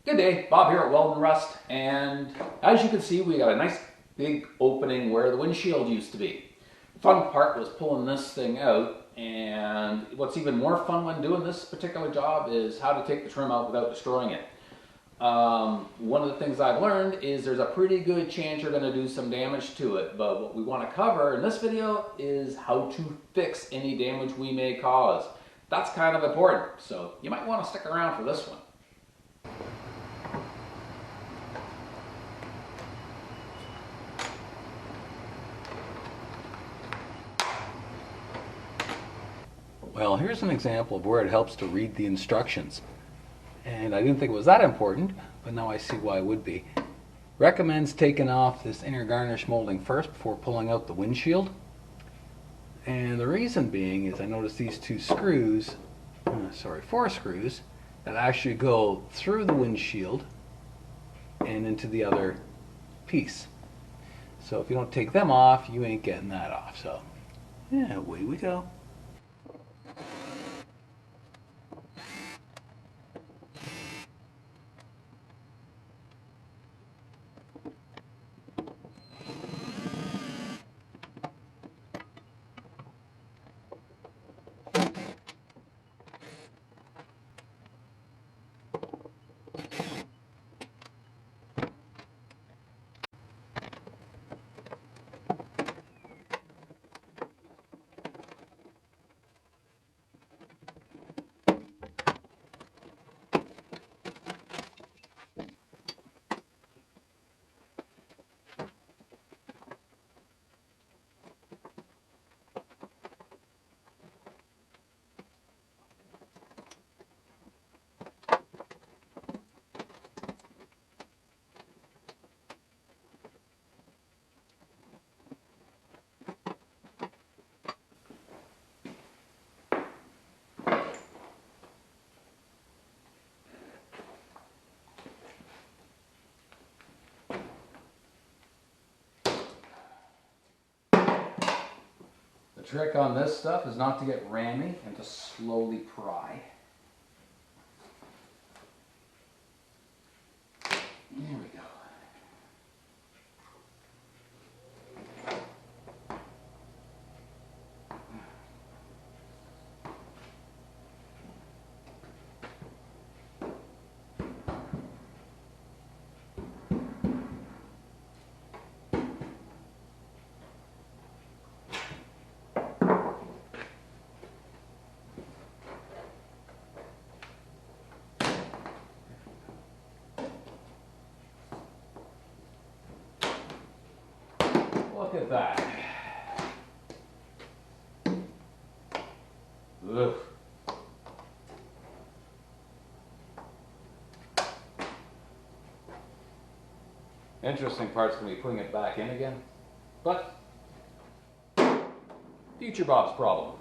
Good day, Bob here at Weldnrust, and as you can see, we got a nice big opening where the windshield used to be. The fun part was pulling this thing out, and what's even more fun when doing this particular job is how to take the trim out without destroying it. One of the things I've learned is there's a pretty good chance you're going to do some damage to it, but what we want to cover in this video is how to fix any damage we may cause. That's kind of important, so you might want to stick around for this one. Well, here's an example of where it helps to read the instructions. And I didn't think it was that important, but now I see why it would be. Recommends taking off this inner garnish molding first before pulling out the windshield. And the reason being is I noticed these two screws, four screws, that actually go through the windshield and into the other piece. So if you don't take them off, you ain't getting that off. So, yeah, away we go. The trick on this stuff is not to get rammy and to slowly pry. There we go. Look at that. Ugh. Interesting part's going to be putting it back in again, but future Bob's problem.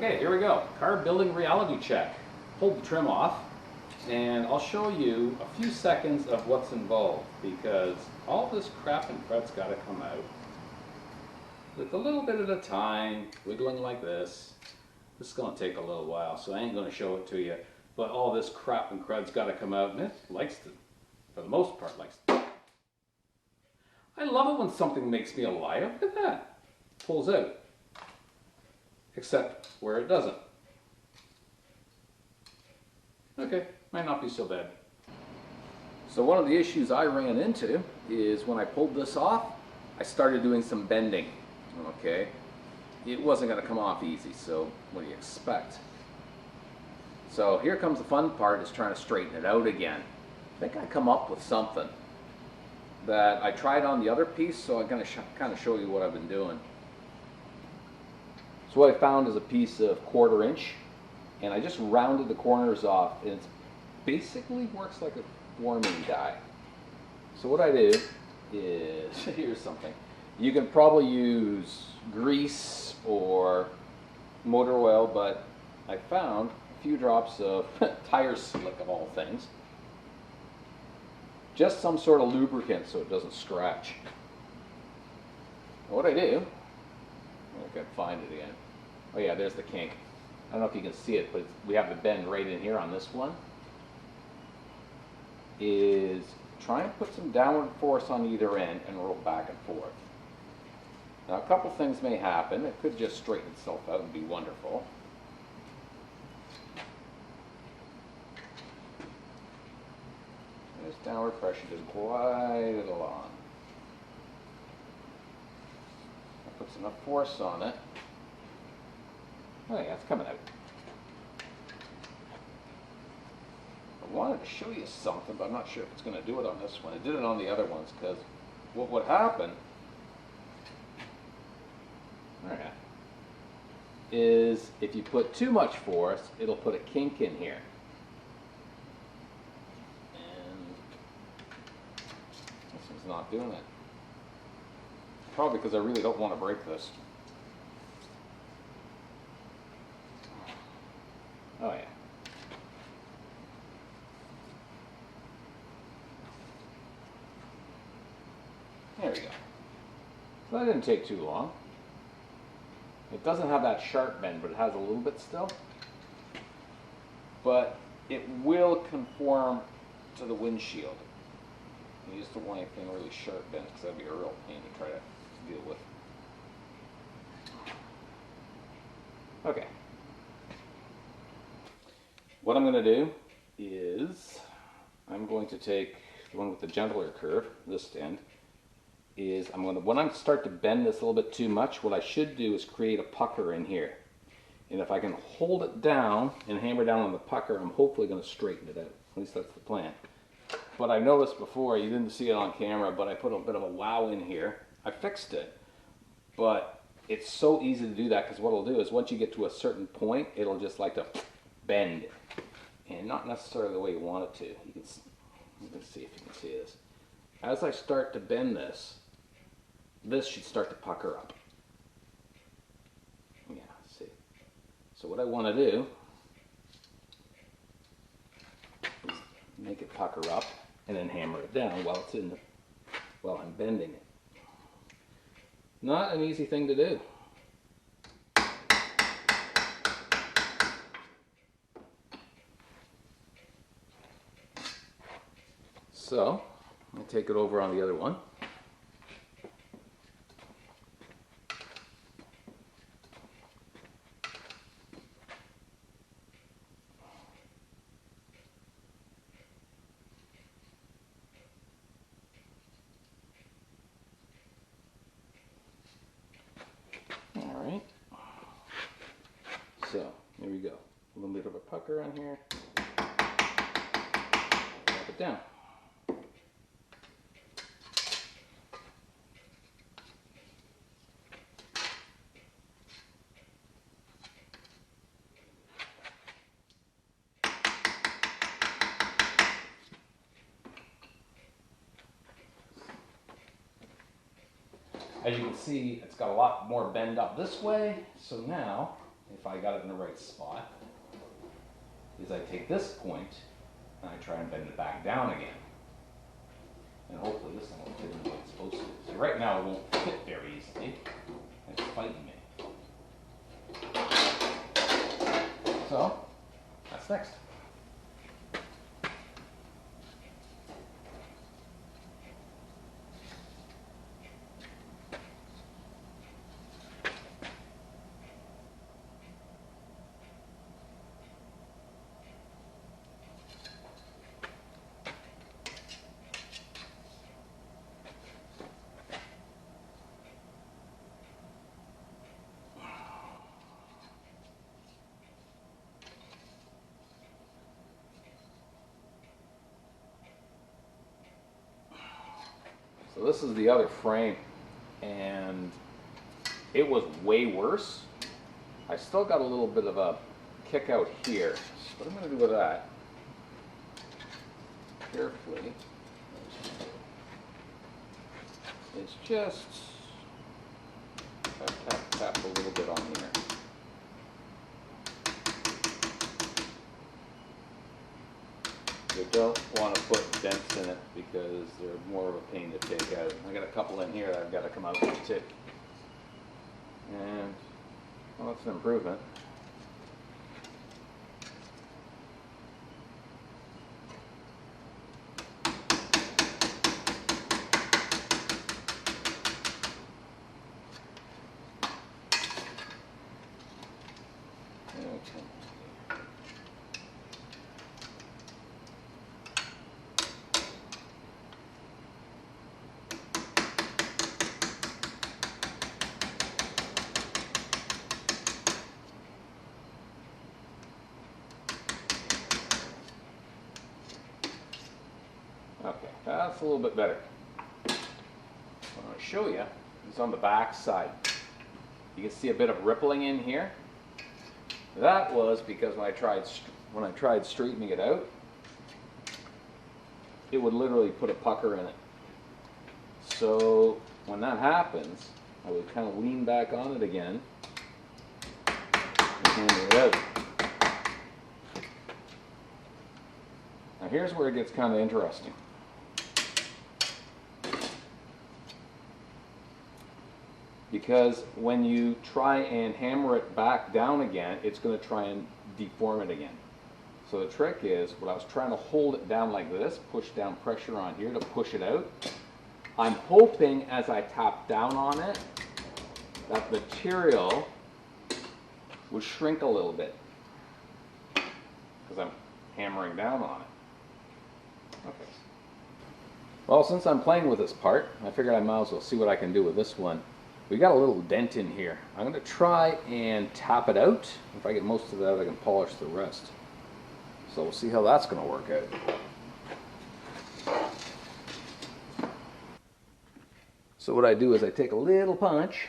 Okay, here we go. Car building reality check. Pulled the trim off, and I'll show you a few seconds of what's involved, because all this crap and crud's got to come out. With a little bit at a time, wiggling like this. This is going to take a little while, so I ain't going to show it to you. But all this crap and crud's got to come out, and it likes to, for the most part, likes to. I love it when something makes me a liar. Look at that. Pulls out. Except where it doesn't. Okay, might not be so bad. So one of the issues I ran into is when I pulled this off, I started doing some bending. Okay, it wasn't going to come off easy, so what do you expect? So here comes the fun part, is trying to straighten it out again. I think I come up with something that I tried on the other piece, so I'm going to kind of show you what I've been doing. So what I found is a piece of 1/4 inch, and I just rounded the corners off, and it basically works like a forming die. So what I do is, here's something. You can probably use grease or motor oil, but I found a few drops of tire slick, of all things. Just some sort of lubricant so it doesn't scratch. What I do, I can find it again. Oh yeah, there's the kink. I don't know if you can see it, but we have the bend right in here on this one. Is try and put some downward force on either end and roll back and forth. Now a couple things may happen. It could just straighten itself out and be wonderful. This downward pressure just glide it along. That puts enough force on it. Oh yeah, it's coming out. I wanted to show you something, but I'm not sure if it's going to do it on this one. I did it on the other ones, because what would happen is if you put too much force, it'll put a kink in here. And this one's not doing it. Probably because I really don't want to break this. Oh yeah. There we go. So that didn't take too long. It doesn't have that sharp bend, but it has a little bit still. But it will conform to the windshield. You just don't want anything really sharp bent, because that'd be a real pain to try to deal with. Okay. What I'm going to do is I'm going to take the one with the gentler curve, this end, is when I start to bend this a little bit too much, what I should do is create a pucker in here. And if I can hold it down and hammer down on the pucker, I'm hopefully going to straighten it out. At least that's the plan. But I noticed before, you didn't see it on camera, but I put a bit of a wow in here. I fixed it. But it's so easy to do that, because what it'll do is once you get to a certain point, it'll just like to bend. And not necessarily the way you want it to. You can see if you can see this. As I start to bend this, this should start to pucker up. Yeah, see. So what I want to do is make it pucker up and then hammer it down while I'm bending it. Not an easy thing to do. So, I'll take it over on the other one. All right. So, here we go. A little bit of a pucker on here. Drop it down. As you can see, it's got a lot more bend up this way, so now if I got it in the right spot, is I take this point and I try and bend it back down again. And hopefully this one will fit in the way it's supposed to. See, right now it won't fit very easily. It's fighting me. So, that's next. So this is the other frame, and it was way worse. I still got a little bit of a kick out here. So what I'm going to do with that, carefully, is just tap, tap, tap a little bit on here. You don't want to put dents in it because they're more of a pain to take out. I got a couple in here that I've got to come out with too. And, well, that's an improvement. Okay. Okay, that's a little bit better. What I'm going to show you is on the back side. You can see a bit of rippling in here. That was because when I tried straightening it out, it would literally put a pucker in it. So when that happens, I would kind of lean back on it again and hammer it out. Now here's where it gets kind of interesting. Because when you try and hammer it back down again, it's going to try and deform it again. So the trick is, when I was trying to hold it down like this, push down pressure on here to push it out, I'm hoping as I tap down on it, that material would shrink a little bit. Because I'm hammering down on it. Okay. Well, since I'm playing with this part, I figured I might as well see what I can do with this one. We got a little dent in here. I'm going to try and tap it out. If I get most of it out, I can polish the rest. So we'll see how that's going to work out. So what I do is I take a little punch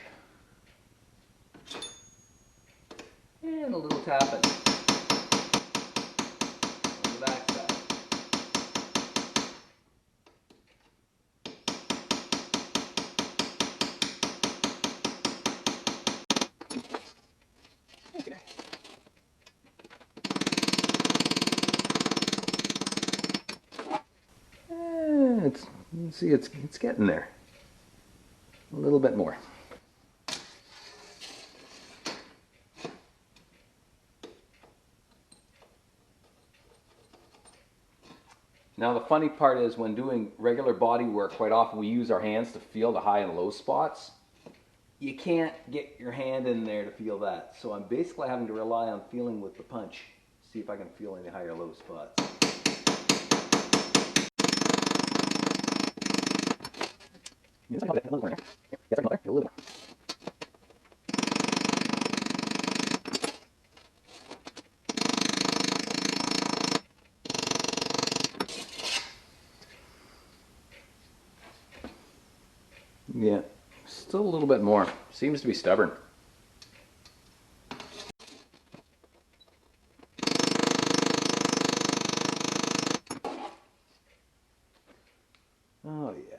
and a little tapping on the back side. Okay. You see, it's getting there. A little bit more. Now the funny part is when doing regular body work, quite often we use our hands to feel the high and low spots. You can't get your hand in there to feel that. So I'm basically having to rely on feeling with the punch. See if I can feel any high or low spots. Yes, I got it. A little more there. Yes, I got it. A little more. Yeah, still a little bit more. Seems to be stubborn. Oh yeah.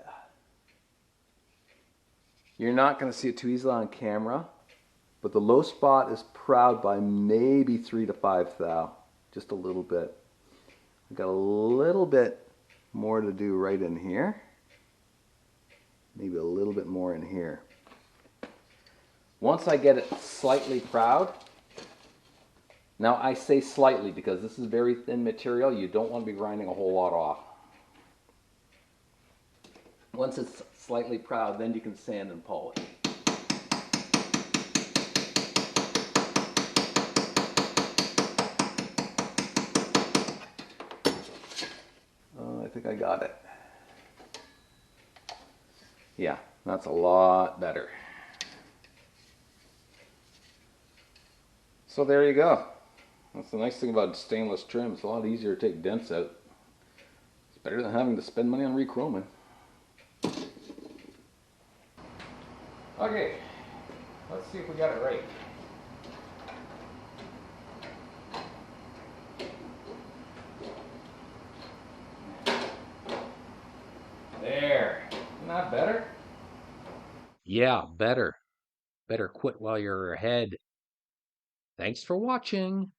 You're not going to see it too easily on camera, but the low spot is proud by maybe 3 to 5 thou, just a little bit. I've got a little bit more to do right in here, maybe a little bit more in here. Once I get it slightly proud, now I say slightly because this is very thin material, you don't want to be grinding a whole lot off. Once it's slightly proud, then you can sand and polish. I think I got it. Yeah, that's a lot better. So there you go. That's the nice thing about stainless trim. It's a lot easier to take dents out. It's better than having to spend money on rechroming. Okay, let's see if we got it right. There. Isn't that better? Yeah, better. Better quit while you're ahead. Thanks for watching.